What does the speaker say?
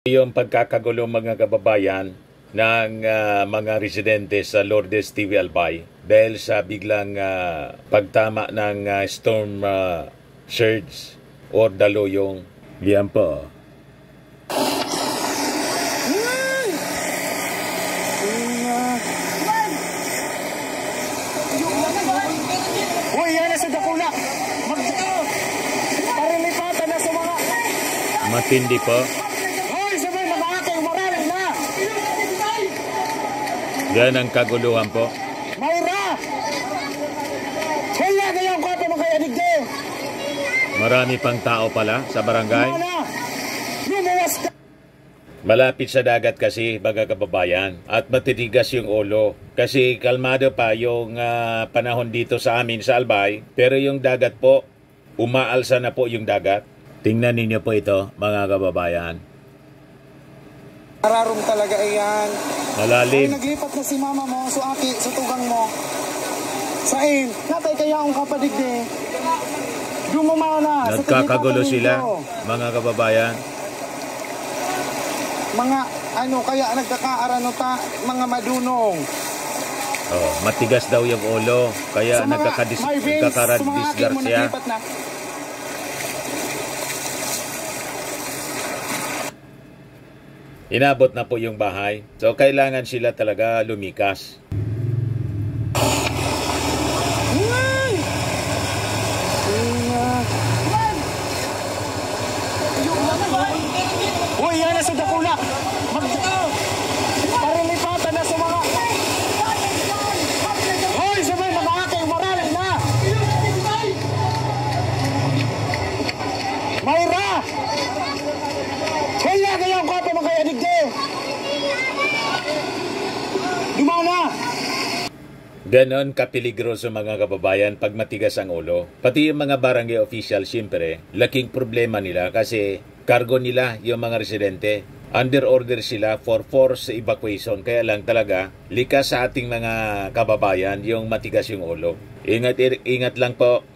Yung pagkakagulo mga kababayan ng mga residente sa Lourdes TV Albay dahil sa biglang pagtama ng storm surge or daluyong. Yan po. Uy, yan na sa Dakula. Parilipatan na sa mga... Matindi po. Hoy, sabay na mga kayo marami na. Yan ang kaguluhan po. Mayra! Kaya kayong kwapo mga kaya digde. Marami pang tao pala sa barangay. Lumuwas ka. Malapit sa dagat kasi, mga kababayan, at matitigas yung ulo. Kasi kalmado pa yung panahon dito sa amin sa Albay, pero yung dagat po, umaalsa na po yung dagat. Tingnan ninyo po ito, mga kababayan. Ararom talaga iyan. Malalim. Ay, naglipat na si mama mo, suaki, sa tugang mo. Sain, natay kaya ang kapadigde. Dumuma na. Nagkakagulo sila, mga kababayan. Mga ano kaya nagkakaarano ta mga madunong. Oh, matigas daw yung ulo, kaya nagkakaradisgar siya. Inabot na po yung bahay. So kailangan sila talaga lumikas. Uy, yan na sa Dakula. Parilipatan na sa mga... Hoy, sabay na mga kayo marami na. Mayra! Kaya kayong kwapo mga kaya digde. Dumaw na. Ganon kapiligroso mga kababayan pag matigas ang ulo. Pati yung mga barangay official, siyempre, laking problema nila kasi cargo nila yung mga residente. Under order sila for forced evacuation. Kaya lang talaga, likas sa ating mga kababayan yung matigas yung ulo. Ingat lang po.